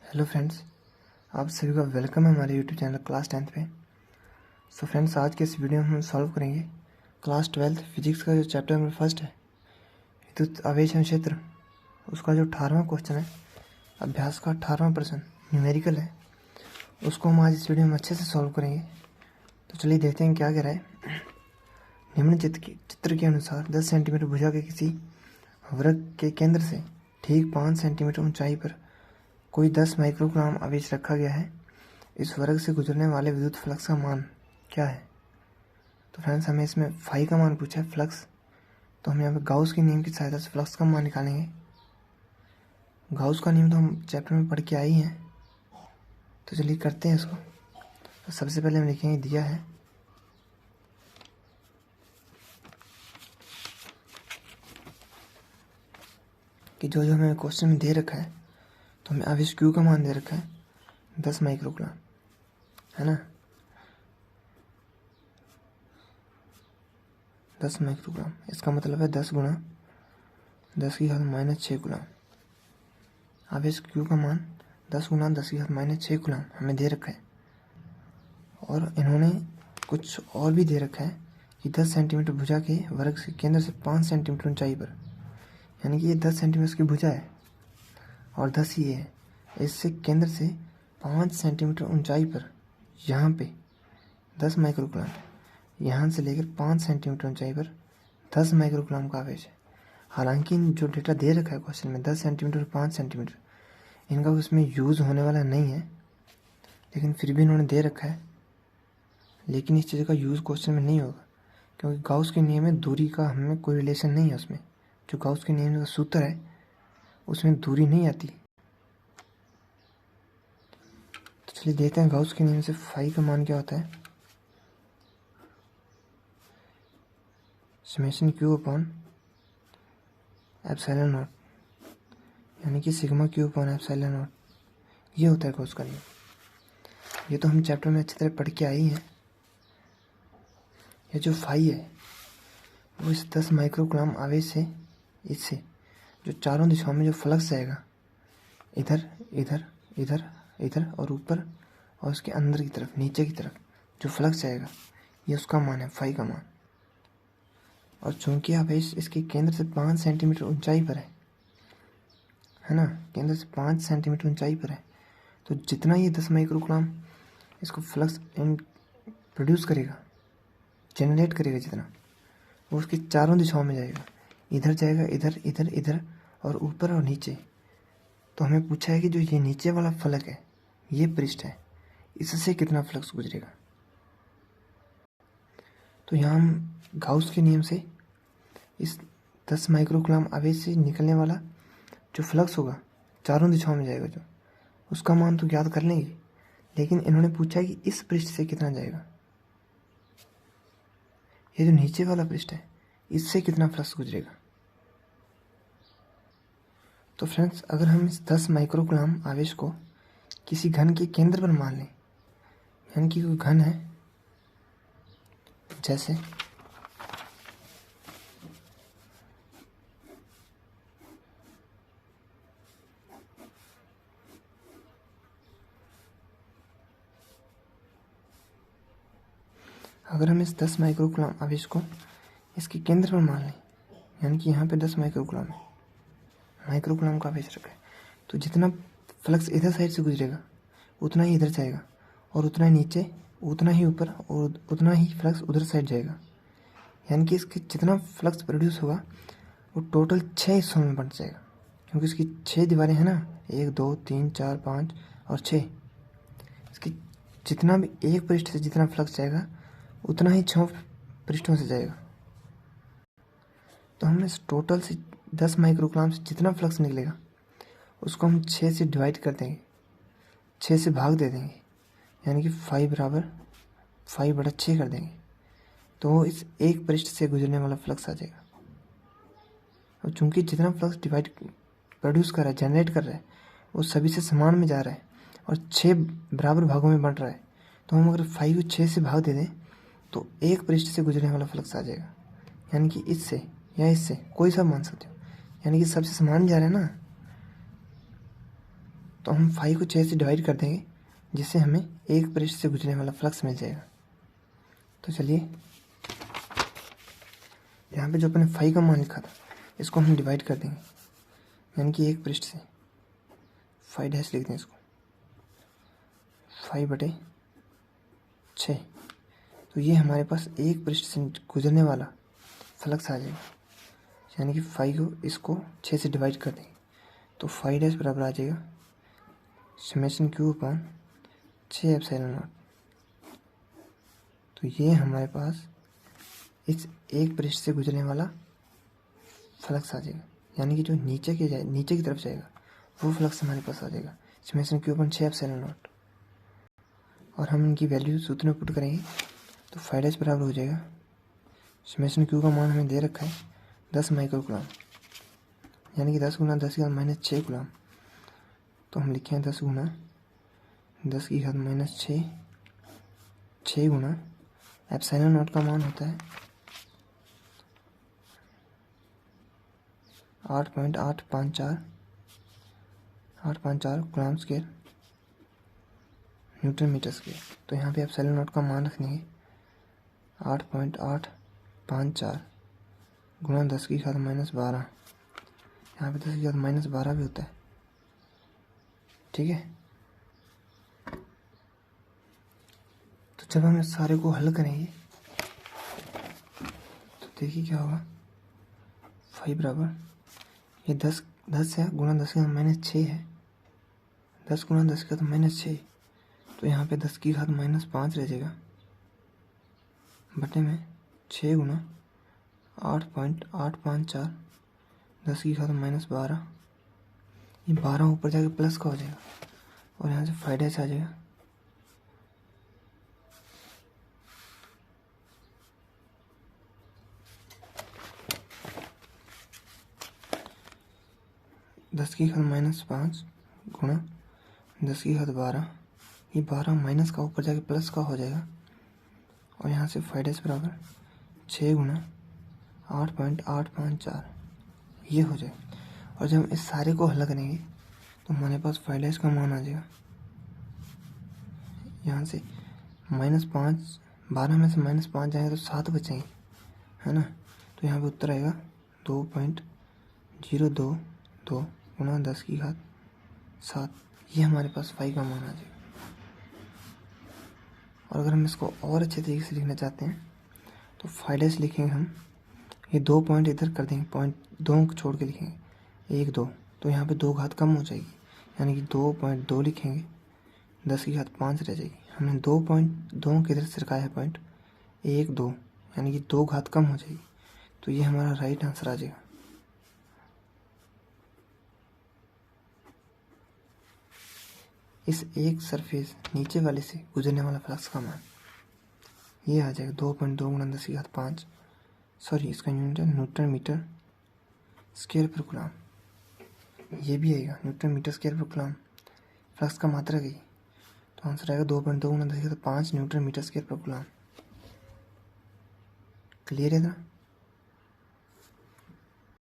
Hello friends, आप सभी का वेलकम है हमारे यूट्यूब चैनल क्लास 10th पे। सो फ्रेंड्स, आज के इस वीडियो में हम सॉल्व करेंगे क्लास 12th फिजिक्स का जो चैप्टर नंबर फर्स्ट है विद्युत आवेश एवं क्षेत्र, उसका जो 18वां क्वेश्चन है, अभ्यास का 18वां प्रश्न न्यूमेरिकल है, उसको हम आज इस वीडियो में अच्छे से सॉल्व करेंगे। तो चलिए देखते हैं क्या कह रहा है। निम्न चित्र के अनुसार 10 सेंटीमीटर भुजा के किसी वृत्त के केंद्र से ठीक 5 सेंटीमीटर ऊंचाई पर कोई 10 माइक्रोग्राम आवेश रखा गया है। इस वर्ग से गुजरने वाले विद्युत फ्लक्स का मान क्या है? तो फ्रेंड्स, हमें इसमें फाई का मान पूछा है, फ्लक्स। तो हम यहाँ पे गाउस के नियम की सहायता से फ्लक्स का मान निकालेंगे। गाउस का नियम तो हम चैप्टर में पढ़ के आए ही हैं, तो चलिए करते हैं इसको। तो सबसे पहले हम लिखेंगे दिया है कि जो हमें क्वेश्चन में दे रखा है, तो हमें आवेश क्यू का मान दे रखा है 10 माइक्रोग्राम, है ना। 10 माइक्रोग्राम, इसका मतलब है 10 गुणा 10⁻⁻6 गुना। आवेश क्यू का मान 10 गुणा 10⁻⁻6 गुना हमें दे रखा है। और इन्होंने कुछ और भी दे रखा है कि 10 सेंटीमीटर भुजा के वर्ग से केंद्र से 5 सेंटीमीटर ऊंचाई पर, यानी कि ये 10 सेंटीमीटर की भुजा है और 10 ये है। इससे केंद्र से 5 सेंटीमीटर ऊंचाई पर यहाँ पे 10 माइक्रोग्राम, यहाँ से लेकर 5 सेंटीमीटर ऊंचाई पर 10 माइक्रोग्राम का आवेश है। हालांकि जो डेटा दे रखा है क्वेश्चन में 10 सेंटीमीटर और 5 सेंटीमीटर, इनका उसमें यूज़ होने वाला नहीं है, लेकिन फिर भी इन्होंने दे रखा है। लेकिन इस चीज़ का यूज़ क्वेश्चन में नहीं होगा, क्योंकि गाउस के नियम में दूरी का हमें कोई रिलेशन नहीं है। उसमें जो गाउस के नियम का सूत्र है उसमें दूरी नहीं आती। तो चलिए देखते हैं गाउस के नियम से फाई का मान क्या होता है। Summation Q upon epsilon not, यानी कि sigma Q upon epsilon not, ये होता है गाउस का नियम। ये तो हम चैप्टर में अच्छी तरह पढ़ के आई हैं। ये जो फाई है वो इस 10 माइक्रोग्राम आवेश से, इससे जो चारों दिशाओं में जो फ्लक्स जाएगा, इधर इधर इधर इधर और ऊपर, और उसके अंदर की तरफ नीचे की तरफ जो फ्लक्स जाएगा, ये उसका मान है, फाई का मान। और चूंकि आवेश इसके केंद्र से 5 सेंटीमीटर ऊंचाई पर है ना, केंद्र से 5 सेंटीमीटर ऊंचाई पर है, तो जितना ये 10 माइक्रोग्राम इसको फ्लक्स प्रोड्यूस करेगा, जनरेट करेगा, जितना वो उसकी चारों दिशाओं में जाएगा, इधर जाएगा, इधर इधर इधर और ऊपर और नीचे। तो हमें पूछा है कि जो ये नीचे वाला फलक है, ये पृष्ठ है, इससे कितना फ्लक्स गुजरेगा। तो यहाँ हम गाउस के नियम से इस 10 माइक्रोग्राम आवेश से निकलने वाला जो फ्लक्स होगा, चारों दिशाओं में जाएगा, जो उसका मान तो ज्ञात कर लेंगे। लेकिन इन्होंने पूछा है कि इस पृष्ठ से कितना जाएगा, ये जो नीचे वाला पृष्ठ है, इससे कितना फ्लक्स गुजरेगा। तो फ्रेंड्स, अगर हम इस 10 माइक्रोग्राम आवेश को किसी घन के केंद्र पर मान लें, यानी कि कोई घन है, जैसे अगर हम इस 10 माइक्रोग्राम आवेश को इसके केंद्र पर मान लें, यानी कि यहाँ पे 10 माइक्रोग्राम का आवेश रखा है, तो जितना फ्लक्स इधर साइड से गुजरेगा उतना ही इधर जाएगा, और उतना ही नीचे, उतना ही ऊपर, और उतना ही फ्लक्स उधर साइड जाएगा। यानी कि इसके जितना फ्लक्स प्रोड्यूस होगा वो टोटल 6 हिस्सों में बंट जाएगा, क्योंकि इसकी 6 दीवारें हैं ना, 1 2 3 4 5 और 6। इसकी जितना भी एक पृष्ठ से जितना फ्लक्स जाएगा उतना ही 6 पृष्ठों से जाएगा। तो हम इस टोटल से 10 माइक्रोग्राम से जितना फ्लक्स निकलेगा उसको हम 6 से डिवाइड कर देंगे, 6 से भाग दे देंगे, यानी कि 5 बराबर 5/6 कर देंगे। तो इस एक पृष्ठ से गुजरने वाला फ्लक्स आ जाएगा। और चूंकि जितना फ्लक्स प्रोड्यूस कर रहा है, जनरेट कर रहा है, वो सभी से समान में जा रहा है और 6 बराबर भागों में बंट रहा है, तो हम अगर 5 को 6 से भाग दे दें तो एक पृष्ठ से गुजरने वाला फ्लक्स आ जाएगा, यानी कि इससे या इससे, कोई सा मान सकते हो, यानी कि सबसे समान जा रहा है ना, तो हम फाई को 6 से डिवाइड कर देंगे, जिससे हमें एक पृष्ठ से गुजरने वाला फ्लक्स मिल जाएगा। तो चलिए यहाँ पे जो अपने फाई का मान लिखा था इसको हम डिवाइड कर देंगे, यानी कि एक पृष्ठ से फाई डैश लिख दें इसको, 5/6। तो ये हमारे पास एक पृष्ठ से गुजरने वाला फ्लक्स आ जाएगा, यानी कि फाई को इसको 6 से डिवाइड कर देंगे तो फाई डैश बराबर आ जाएगा summation Q upon 6 epsilon not. तो ये हमारे पास इस एक पृष्ठ से गुजरने वाला फ्लक्स आ जाएगा, यानी कि जो नीचे की तरफ जाएगा वो फ्लक्स हमारे पास आ जाएगा summation Q upon 6 epsilon not. और हम इनकी वैल्यू सूत्र में पुट करेंगे तो फाई डैश बराबर हो जाएगा समेशन Q का मान हमें दे रखा है 10 माइक्रोकूलम, यानी कि 10 × 10⁻6 कूलम। तो हम लिखें 10 × 10⁻6 6 गुना एप्सिलॉन नॉट का मान होता है 8.854 coulomb square newton metre square. तो यहाँ पे एप्सिलॉन नॉट का मान रख देंगे 8.854 गुणा 10⁻12। यहाँ पे 10⁻12 भी होता है, ठीक है। तो जब हम इस सारे को हल करेंगे तो देखिए क्या होगा। फाई बराबर ये 10 है गुणा 10⁻6 है, 10 × 10⁻6। तो यहाँ पे 10⁻5 रह जाएगा बटे में 6 गुना 8.854 10⁻12। ये 12 ऊपर जाके प्लस का हो जाएगा और यहाँ से फाई डैश आ जाएगा। दस की घात -5 गुणा 10⁻12। ये 12 माइनस का ऊपर जाके प्लस का हो जाएगा और यहाँ से फाई डैश बराबर 6 गुना 8.854 ये हो जाएगा। और जब हम इस सारे को हल करेंगे तो हमारे पास फाई डैश का मान आ जाएगा, यहाँ से -5, 12 में से -5 जाएंगे तो 7 बचेंगे, है ना। तो यहाँ पे उत्तर आएगा 2.022 गुणा 10⁻7। ये हमारे पास फाई का मान आ जाएगा। और अगर हम इसको और अच्छे तरीके से लिखना चाहते हैं तो फाई डैश लिखेंगे हम, ये 2 पॉइंट इधर कर देंगे, पॉइंट 2 को छोड़ के लिखेंगे 1 2। तो यहाँ पे 2 घात कम हो जाएगी, यानी कि 2.2 लिखेंगे, 10⁻5 रह जाएगी। हमने 2.2 किधर से रखा है पॉइंट 1 2, यानी कि 2 घात कम हो जाएगी। तो ये हमारा राइट आंसर आ जाएगा। इस एक सरफेस नीचे वाले से गुजरने वाला फ्लक्स का मान ये आ जाएगा 2.2 गुणा 10⁻5, सॉरी इसका यूनिट है न्यूटन मीटर स्क्वायर पर कूलम। ये भी आएगा न्यूटन मीटर स्क्वायर पर कूलम, फ्लक्स का मात्रा गई। तो आंसर आएगा 2.2 गुणा 10⁻5 न्यूटन मीटर स्क्वायर पर कूलम। क्लियर है ना।